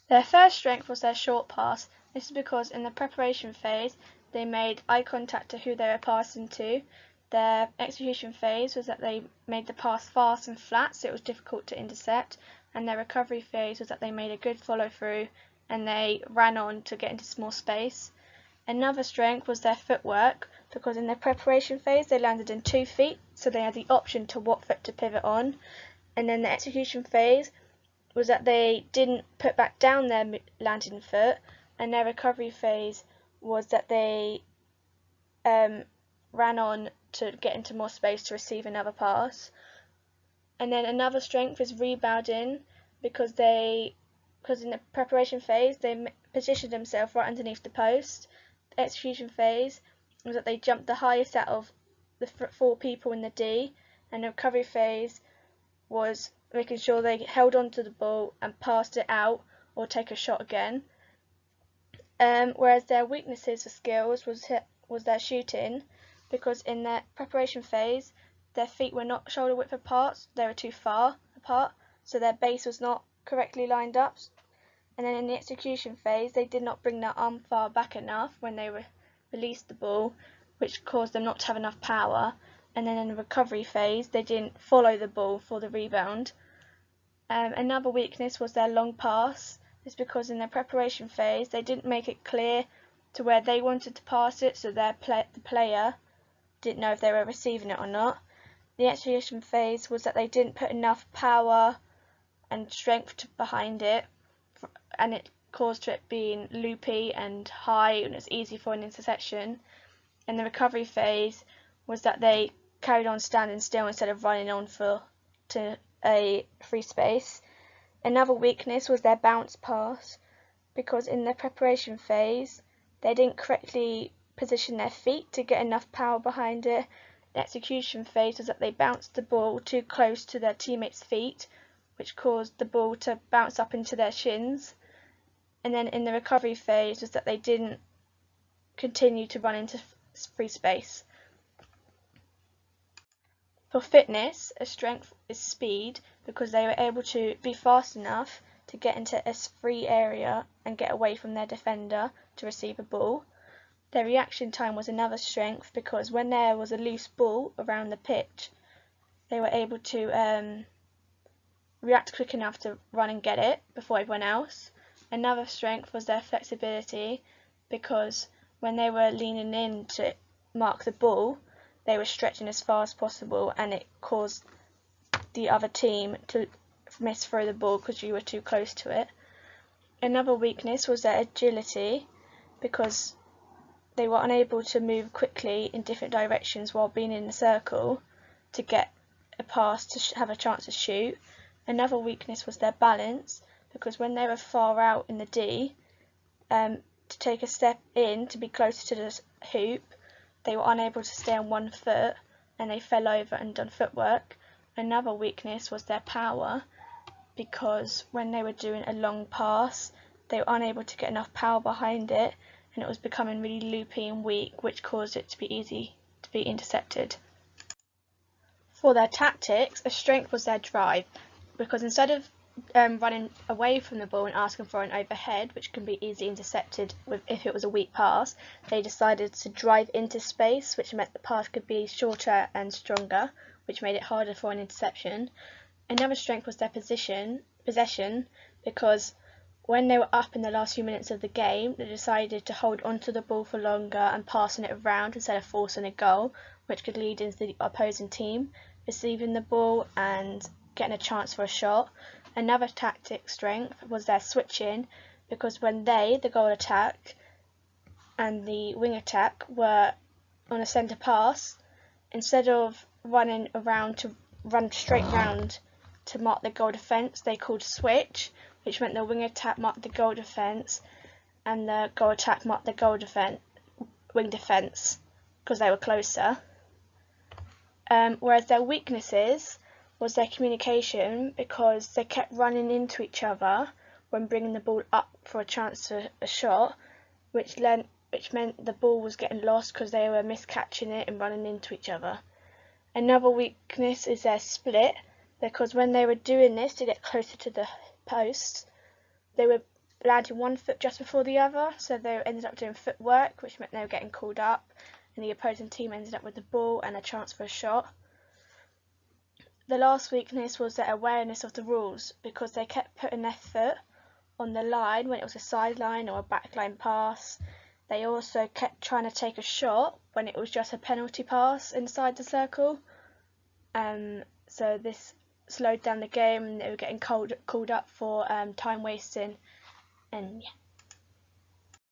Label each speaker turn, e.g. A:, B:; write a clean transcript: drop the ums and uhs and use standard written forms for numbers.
A: Their first strength was their short pass. This is because in the preparation phase they made eye contact to who they were passing to. Their execution phase was that they made the pass fast and flat, so it was difficult to intercept, and their recovery phase was that they made a good follow through and they ran on to get into small space. Another strength was their footwork, because in their preparation phase they landed in 2 feet, so they had the option to what foot to pivot on. And then the execution phase was that they didn't put back down their landing foot, and their recovery phase was that they ran on to get into more space to receive another pass. And then another strength is rebounding, because in the preparation phase they positioned themselves right underneath the post. The execution phase was that they jumped the highest out of the 4 people in the D, and the recovery phase was making sure they held on to the ball and passed it out or take a shot again. Whereas their weaknesses for skills was their shooting, because in their preparation phase their feet were not shoulder width apart, they were too far apart, so their base was not correctly lined up. And then in the execution phase they did not bring their arm far back enough when they released the ball, which caused them not to have enough power. And then in the recovery phase they didn't follow the ball for the rebound. Another weakness was their long pass. It's because in their preparation phase they didn't make it clear to where they wanted to pass it, so the player didn't know if they were receiving it or not. The execution phase was that they didn't put enough power and strength behind it, and it caused it being loopy and high, and it's easy for an interception. And the recovery phase was that they carried on standing still instead of running on to a free space. Another weakness was their bounce pass, because in their preparation phase they didn't correctly position their feet to get enough power behind it. The execution phase was that they bounced the ball too close to their teammates' feet, which caused the ball to bounce up into their shins. And then in the recovery phase was that they didn't continue to run into free space. For fitness, a strength is speed, because they were able to be fast enough to get into a free area and get away from their defender to receive a ball. Their reaction time was another strength, because when there was a loose ball around the pitch they were able to react quick enough to run and get it before everyone else. Another strength was their flexibility, because when they were leaning in to mark the ball they were stretching as far as possible, and it caused the other team to miss throw the ball because you were too close to it. Another weakness was their agility, because they were unable to move quickly in different directions while being in a circle to get a pass to have a chance to shoot. Another weakness was their balance, because when they were far out in the D, to take a step in to be closer to the hoop, they were unable to stay on 1 foot and they fell over and done footwork. Another weakness was their power, because when they were doing a long pass they were unable to get enough power behind it, and it was becoming really loopy and weak, which caused it to be easy to be intercepted. For their tactics, a strength was their drive, because instead of running away from the ball and asking for an overhead, which can be easily intercepted if it was a weak pass, they decided to drive into space, which meant the pass could be shorter and stronger, which made it harder for an interception. Another strength was their possession, because when they were up in the last few minutes of the game, they decided to hold onto the ball for longer and passing it around instead of forcing a goal, which could lead into the opposing team receiving the ball and getting a chance for a shot. Another tactic strength was their switching, because when the goal attack and the wing attack, were on a centre pass, instead of running around to run straight round to mark the goal defence, they called switch, which meant the wing attack marked the goal defence and the goal attack marked the wing defence, because they were closer. Whereas their weaknesses was their communication, because they kept running into each other when bringing the ball up for a chance for a shot, which meant the ball was getting lost because they were miscatching it and running into each other. Another weakness is their split, because when they were doing this to get closer to the post, they were landing one foot just before the other, so they ended up doing footwork, which meant they were getting called up, and the opposing team ended up with the ball and a chance for a shot. The last weakness was their awareness of the rules, because they kept putting their foot on the line when it was a sideline or a backline pass. They also kept trying to take a shot when it was just a penalty pass inside the circle. So this slowed down the game, and they were getting called up for time wasting, and yeah.